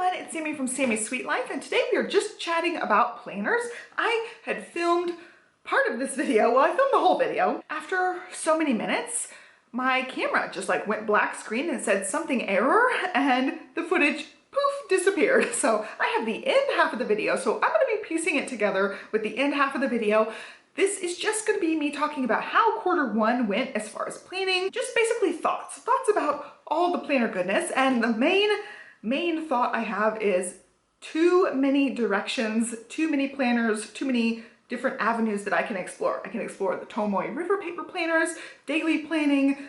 everyone, it's Sami from Sami's Sweet Life, and today we are just chatting about planners. I had filmed part of this video, well, I filmed the whole video. After so many minutes, my camera just like went black screen and said something error, and the footage poof disappeared. So I have the end half of the video, so I'm going to be piecing it together with the end half of the video. This is just going to be me talking about how Q1 went as far as planning, just basically thoughts about all the planner goodness. And the main thought I have is too many directions, too many planners, too many different avenues that I can explore. I can explore the Tomoe River paper planners, daily planning.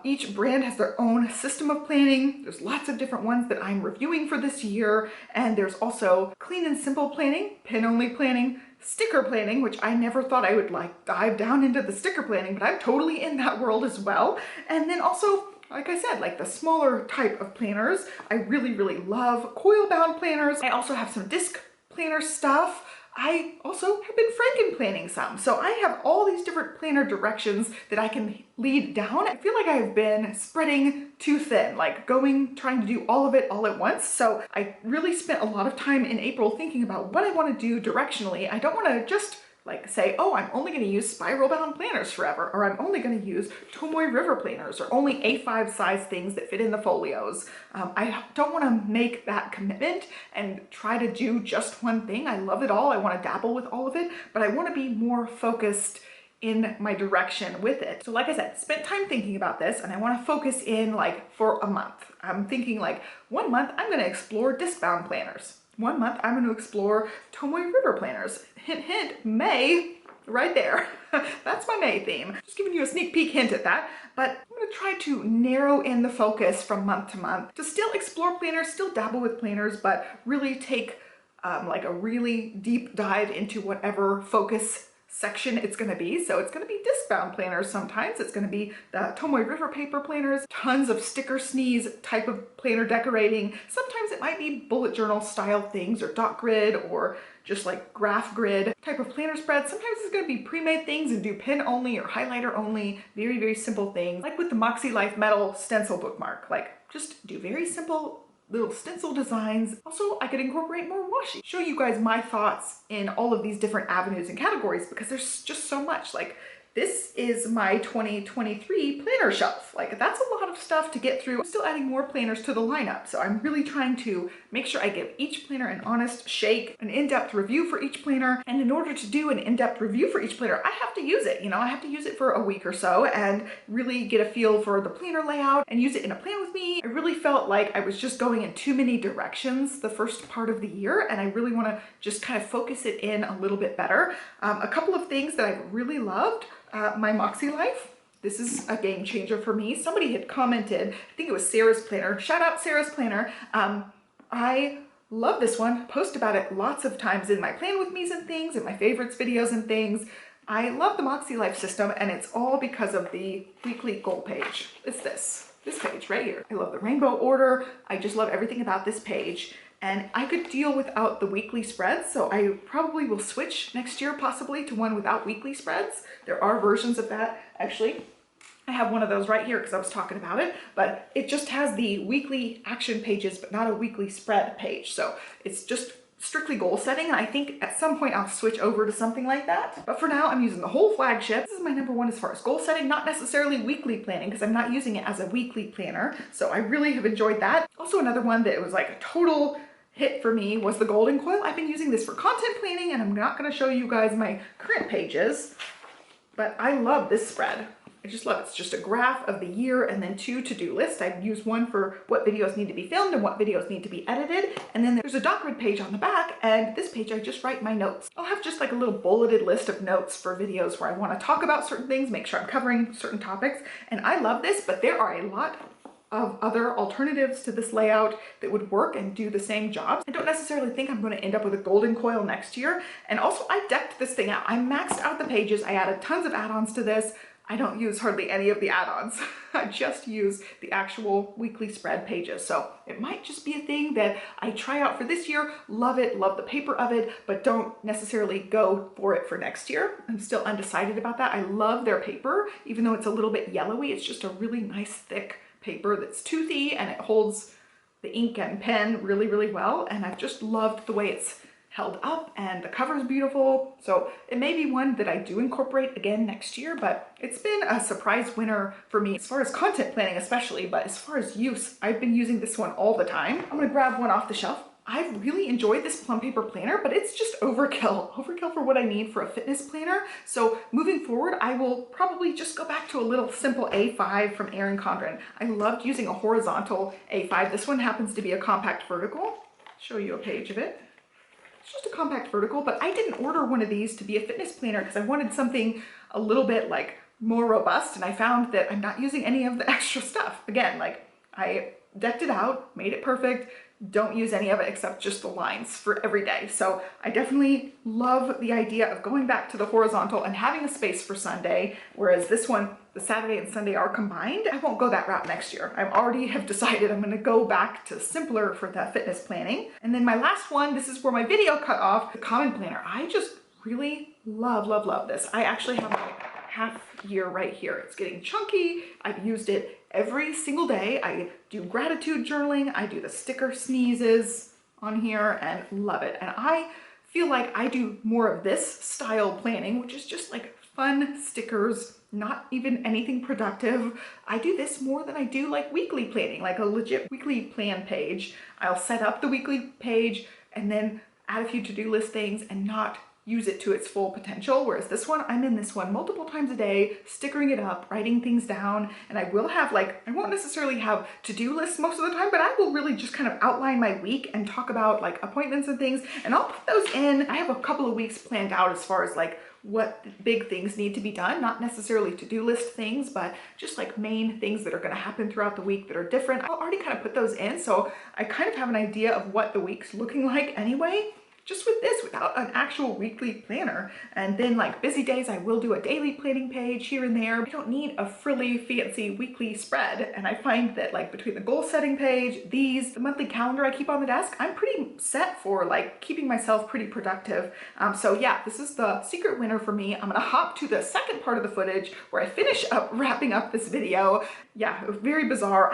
Each brand has their own system of planning. There's lots of different ones that I'm reviewing for this year. And there's also clean and simple planning, pen only planning, sticker planning, which I never thought I would like dive down into the sticker planning, but I'm totally in that world as well. And then also, like I said, like the smaller type of planners. I really love coil bound planners. I also have some disc planner stuff. I also have been Franken planning some. So I have all these different planner directions that I can lead down. I feel like I've been spreading too thin, like trying to do all of it all at once. So I really spent a lot of time in April thinking about what I want to do directionally. I don't want to just like say, oh, I'm only going to use spiral bound planners forever, or I'm only going to use Tomoe River planners, or only A5 size things that fit in the folios. I don't want to make that commitment and try to do just one thing. I love it all. I want to dabble with all of it, but I want to be more focused in my direction with it. So like I said, spent time thinking about this, and I want to focus in like for a month. I'm thinking like 1 month, I'm going to explore disc bound planners. 1 month, I'm going to explore Tomoe River planners. Hint, hint, May, right there. That's my May theme. Just giving you a sneak peek hint at that. But I'm going to try to narrow in the focus from month to month to still explore planners, still dabble with planners, but really take like a really deep dive into whatever focus section it's going to be. So it's going to be disc bound planners sometimes. It's going to be the Tomoe River paper planners, tons of sticker sneeze type of planner decorating. Sometimes it might be bullet journal style things, or dot grid, or just like graph grid type of planner spread. Sometimes it's going to be pre-made things and do pen only or highlighter only, very simple things, like with the Moxie Life metal stencil bookmark. Like just do very simple little stencil designs. Also, I could incorporate more washi. Show you guys my thoughts in all of these different avenues and categories, because there's just so much. Like, this is my 2023 planner shelf. Like, that's a lot of stuff to get through. I'm still adding more planners to the lineup, so I'm really trying to make sure I give each planner an honest shake, an in-depth review for each planner. And in order to do an in-depth review for each planner, I have to use it. You know, I have to use it for a week or so and really get a feel for the planner layout and use it in a plan with me. I really felt like I was just going in too many directions the first part of the year, and I really want to just kind of focus it in a little bit better. A couple of things that I've really loved. My Moxie Life. This is a game changer for me. Somebody had commented, I think it was Sarah's Planner. Shout out Sarah's Planner. I love this one. Post about it lots of times in my plan with me's and things, in my favorites videos and things. I love the Moxie Life system, and it's all because of the weekly goal page. It's this page right here. I love the rainbow order. I just love everything about this page. And I could deal without the weekly spreads, so I probably will switch next year possibly to one without weekly spreads. There are versions of that. Actually, I have one of those right here because I was talking about it, but it just has the weekly action pages, but not a weekly spread page. So it's just strictly goal setting, and I think at some point I'll switch over to something like that. But for now, I'm using the whole flagship. This is my #1 as far as goal setting, not necessarily weekly planning, because I'm not using it as a weekly planner. So I really have enjoyed that. Also, another one that was like a total hit for me was the golden coil. I've been using this for content planning, and I'm not going to show you guys my current pages, but I love this spread. I just love it. It's just a graph of the year and then 2 to-do lists. I've used one for what videos need to be filmed and what videos need to be edited. And then there's a dot grid page on the back, and this page I just write my notes. I'll have just like a little bulleted list of notes for videos where I want to talk about certain things, make sure I'm covering certain topics. And I love this, but there are a lot of other alternatives to this layout that would work and do the same job. I don't necessarily think I'm going to end up with a golden coil next year. And also, I decked this thing out. I maxed out the pages. I added tons of add-ons to this. I don't use hardly any of the add-ons. I just use the actual weekly spread pages. So it might just be a thing that I try out for this year, love it, love the paper of it, but don't necessarily go for it for next year. I'm still undecided about that. I love their paper, even though it's a little bit yellowy. It's just a really nice thick paper that's toothy, and it holds the ink and pen really, really well, and I've just loved the way it's held up and the cover is beautiful. So it may be one that I do incorporate again next year, but it's been a surprise winner for me as far as content planning especially, but as far as use, I've been using this one all the time. I'm gonna grab one off the shelf. I've really enjoyed this plum paper planner, but it's just overkill for what I need for a fitness planner. So moving forward, I will probably just go back to a little simple A5 from Erin Condren. I loved using a horizontal A5. This one happens to be a compact vertical. Show you a page of it. It's just a compact vertical, but I didn't order one of these to be a fitness planner because I wanted something a little bit like more robust, and I found that I'm not using any of the extra stuff. Again, like I decked it out, made it perfect, don't use any of it except just the lines for every day. So I definitely love the idea of going back to the horizontal and having a space for Sunday, whereas this one, the Saturday and Sunday are combined. I won't go that route next year. I already have decided I'm gonna go back to simpler for the fitness planning. And then my last one, this is where my video cut off, the common planner. I just really love this. I actually have my half year right here. It's getting chunky. I've used it every single day. I do gratitude journaling. I do the sticker sneezes on here and love it. And I feel like I do more of this style planning, which is just like fun stickers, not even anything productive. I do this more than I do like weekly planning, like a legit weekly plan page. I'll set up the weekly page and then add a few to-do list things and not use it to its full potential. Whereas this one, I'm in this one multiple times a day, stickering it up, writing things down, and I will have like, I won't necessarily have to-do lists most of the time, but I will really just kind of outline my week and talk about like appointments and things, and I'll put those in. I have a couple of weeks planned out as far as like what big things need to be done, not necessarily to-do list things, but just like main things that are going to happen throughout the week that are different. I'll already kind of put those in, so I kind of have an idea of what the week's looking like anyway, just with this, without an actual weekly planner. And then like busy days, I will do a daily planning page here and there. I don't need a frilly fancy weekly spread. And I find that like between the goal setting page, these, the monthly calendar I keep on the desk, I'm pretty set for like keeping myself pretty productive. So yeah, this is the secret winner for me. I'm gonna hop to the second part of the footage where I finish up wrapping up this video. Yeah, it was very bizarre.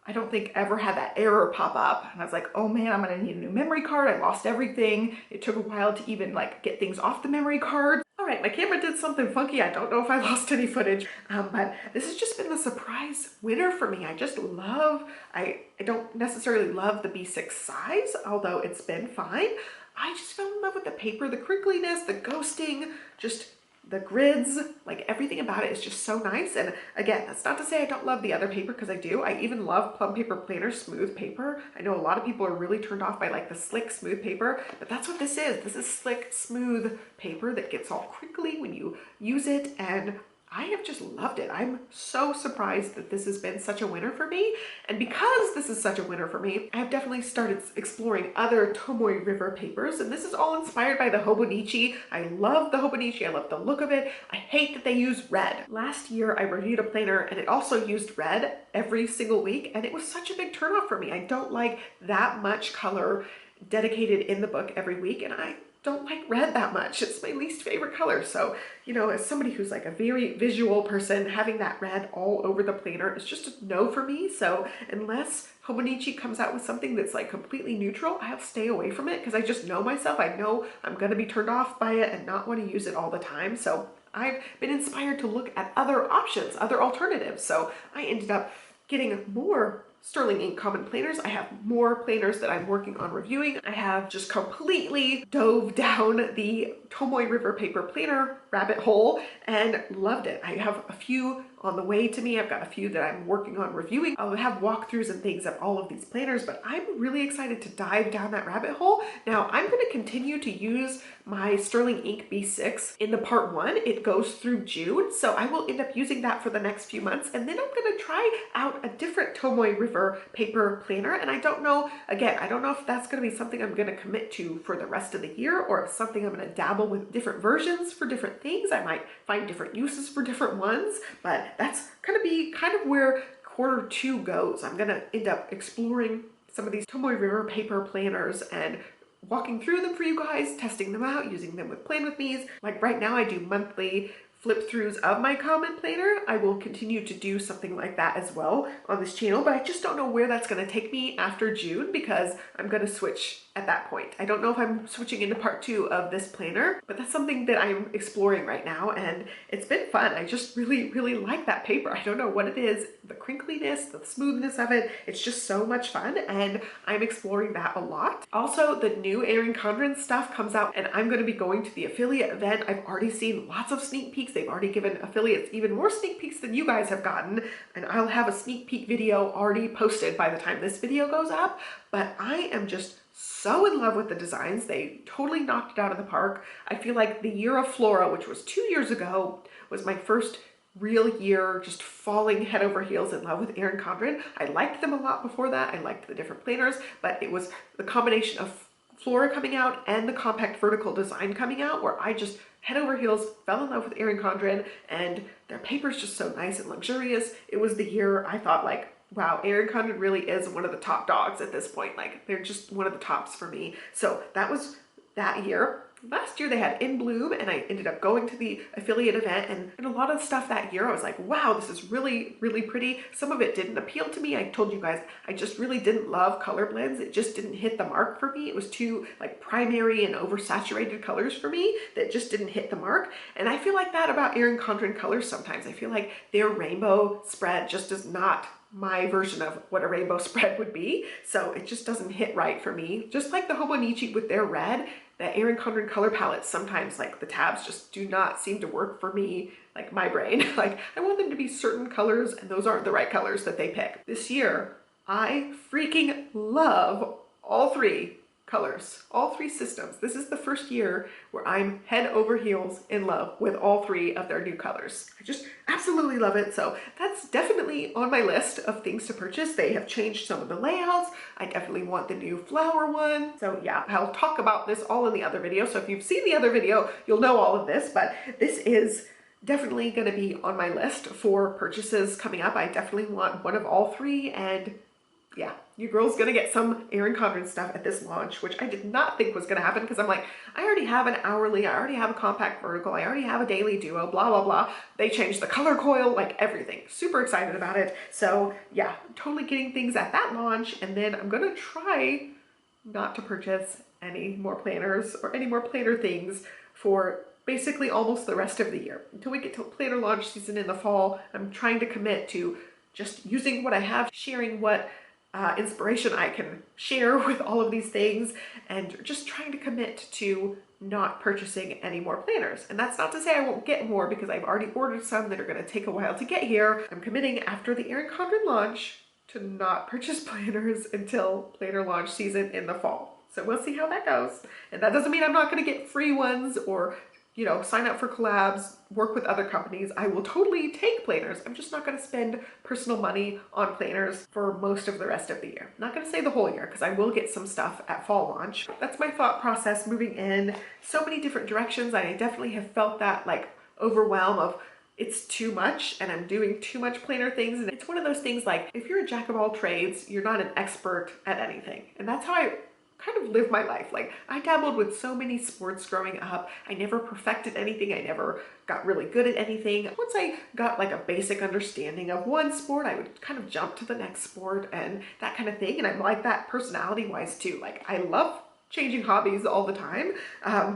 I don't think ever had that error pop up. And I was like, oh man, I'm gonna need a new memory card. I lost everything. It took a while to even like get things off the memory card. All right, my camera did something funky. I don't know if I lost any footage, but this has just been the surprise winner for me. I just love, I don't necessarily love the B6 size, although it's been fine. I just fell in love with the paper, the crinkliness, the ghosting, just the grids, like everything about it is just so nice. And again, that's not to say I don't love the other paper, because I do. I even love Plum Paper Planner smooth paper. I know a lot of people are really turned off by like the slick smooth paper, but that's what this is. This is slick smooth paper that gets all crinkly when you use it, and I have just loved it. I'm so surprised that this has been such a winner for me. And because this is such a winner for me, I've definitely started exploring other Tomoe River papers. And this is all inspired by the Hobonichi. I love the Hobonichi. I love the look of it. I hate that they use red. Last year, I reviewed a planner and it also used red every single week. And it was such a big turnoff for me. I don't like that much color dedicated in the book every week. And I don't like red that much. It's my least favorite color. So, you know, as somebody who's like a very visual person, having that red all over the planner is just a no for me. So unless Hobonichi comes out with something that's like completely neutral, I'll stay away from it, because I just know myself. I know I'm gonna be turned off by it and not want to use it all the time. So I've been inspired to look at other options, other alternatives. So I ended up getting more Sterling Ink common planners. I have more planners that I'm working on reviewing. I have just completely dove down the Tomoe River paper planner rabbit hole and loved it. I have a few on the way to me. I've got a few that I'm working on reviewing. I'll have walkthroughs and things of all of these planners, but I'm really excited to dive down that rabbit hole. Now, I'm going to continue to use my Sterling Ink B6 in the part 1. It goes through June, so I will end up using that for the next few months, and then I'm going to try out a different Tomoe River paper planner, and I don't know, again, I don't know if that's going to be something I'm going to commit to for the rest of the year, or if something I'm going to dabble with different versions for different things. I might find different uses for different ones, but that's going to be kind of where quarter 2 goes. I'm going to end up exploring some of these Tomoe River paper planners and walking through them for you guys, testing them out, using them with Plan With Me's. Like right now I do monthly flip throughs of my common planner, I will continue to do something like that as well on this channel, but I just don't know where that's going to take me after June because I'm going to switch at that point. I don't know if I'm switching into part 2 of this planner, but that's something that I'm exploring right now, and it's been fun. I just really, really like that paper. I don't know what it is, the crinkliness, the smoothness of it. It's just so much fun, and I'm exploring that a lot. Also, the new Erin Condren stuff comes out, and I'm going to be going to the affiliate event. I've already seen lots of sneak peeks. They've already given affiliates even more sneak peeks than you guys have gotten, and I'll have a sneak peek video already posted by the time this video goes up. But I am just so in love with the designs. They totally knocked it out of the park. I feel like the year of Flora, which was 2 years ago, was my first real year just falling head over heels in love with Erin Condren. I liked them a lot before that. I liked the different planners, but it was the combination of Flora coming out and the compact vertical design coming out where I just head over heels fell in love with Erin Condren, and their paper's just so nice and luxurious. It was the year I thought, like, wow, Erin Condren really is one of the top dogs at this point. Like, they're just one of the tops for me. So that was that year. Last year they had In Bloom, and I ended up going to the affiliate event, and a lot of stuff that year I was like, wow, this is really, really pretty. Some of it didn't appeal to me. I told you guys, I just really didn't love color blends. It just didn't hit the mark for me. It was too like primary and oversaturated colors for me that just didn't hit the mark. And I feel like that about Erin Condren colors sometimes. I feel like their rainbow spread just is not my version of what a rainbow spread would be. So it just doesn't hit right for me. Just like the Hobonichi with their red, the Erin Condren color palette, sometimes like the tabs just do not seem to work for me, like my brain. Like I want them to be certain colors, and those aren't the right colors that they pick. This year, I freaking love all 3 colors, all 3 systems. This is the first year where I'm head over heels in love with all 3 of their new colors. I just absolutely love it. So that's definitely on my list of things to purchase. They have changed some of the layouts. I definitely want the new flower one. So yeah, I'll talk about this all in the other video. So if you've seen the other video, you'll know all of this, but this is definitely going to be on my list for purchases coming up. I definitely want one of all 3, and yeah, your girl's gonna get some Erin Condren stuff at this launch, which I did not think was gonna happen because I'm like, I already have an hourly, I already have a compact vertical, I already have a daily duo, blah, blah, blah. They changed the color coil, like everything. Super excited about it. So yeah, totally getting things at that launch. And then I'm gonna try not to purchase any more planners or any more planner things for basically almost the rest of the year. Until we get to planner launch season in the fall, I'm trying to commit to just using what I have, sharing what inspiration I can share with all of these things, and just trying to commit to not purchasing any more planners. And that's not to say I won't get more, because I've already ordered some that are going to take a while to get here. I'm committing after the Erin Condren launch to not purchase planners until planner launch season in the fall. So we'll see how that goes. And that doesn't mean I'm not going to get free ones or, you know, sign up for collabs, work with other companies. I will totally take planners. I'm just not going to spend personal money on planners for most of the rest of the year. I'm not going to say the whole year, because I will get some stuff at fall launch. That's my thought process moving in so many different directions. I definitely have felt that like overwhelm of it's too much and I'm doing too much planner things. And it's one of those things like, if you're a jack of all trades, you're not an expert at anything. And that's how I kind of live my life. Like, I dabbled with so many sports growing up. I never perfected anything. I never got really good at anything. Once I got like a basic understanding of one sport, I would kind of jump to the next sport and that kind of thing. And I'm like that personality wise too. Like, I love changing hobbies all the time,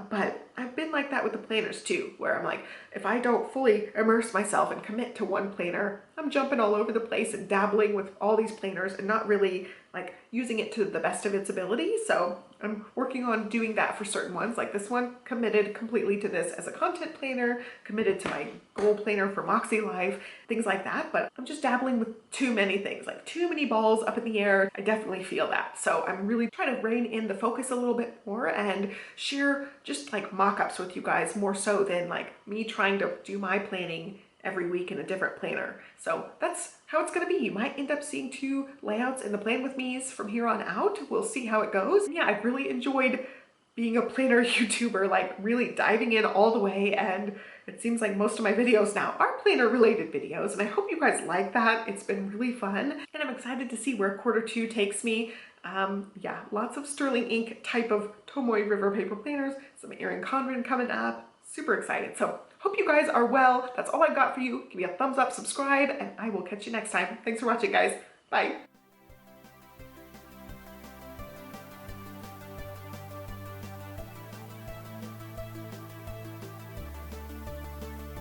but I've been like that with the planners too, where I'm like, if I don't fully immerse myself and commit to one planner, I'm jumping all over the place and dabbling with all these planners and not really like using it to the best of its ability. So I'm working on doing that for certain ones. Like this one, committed completely to this as a content planner, committed to my goal planner for Moxie Life, things like that. But I'm just dabbling with too many things, like too many balls up in the air. I definitely feel that. So I'm really trying to rein in the focus a little bit more and share just like mock-ups with you guys, more so than like me trying to do my planning every week in a different planner. So that's how it's gonna be. You might end up seeing 2 layouts in the Plan With Me's from here on out. We'll see how it goes. Yeah, I've really enjoyed being a planner YouTuber, like really diving in all the way, and it seems like most of my videos now are planner related videos, and I hope you guys like that. It's been really fun, and I'm excited to see where Q2 takes me. Yeah, lots of sterling ink type of Tomoe River paper planners, some Erin Condren coming up. Super excited. So Hope you guys are well. That's all I've got for you. Give me a thumbs up, subscribe, and I will catch you next time. Thanks for watching, guys. Bye.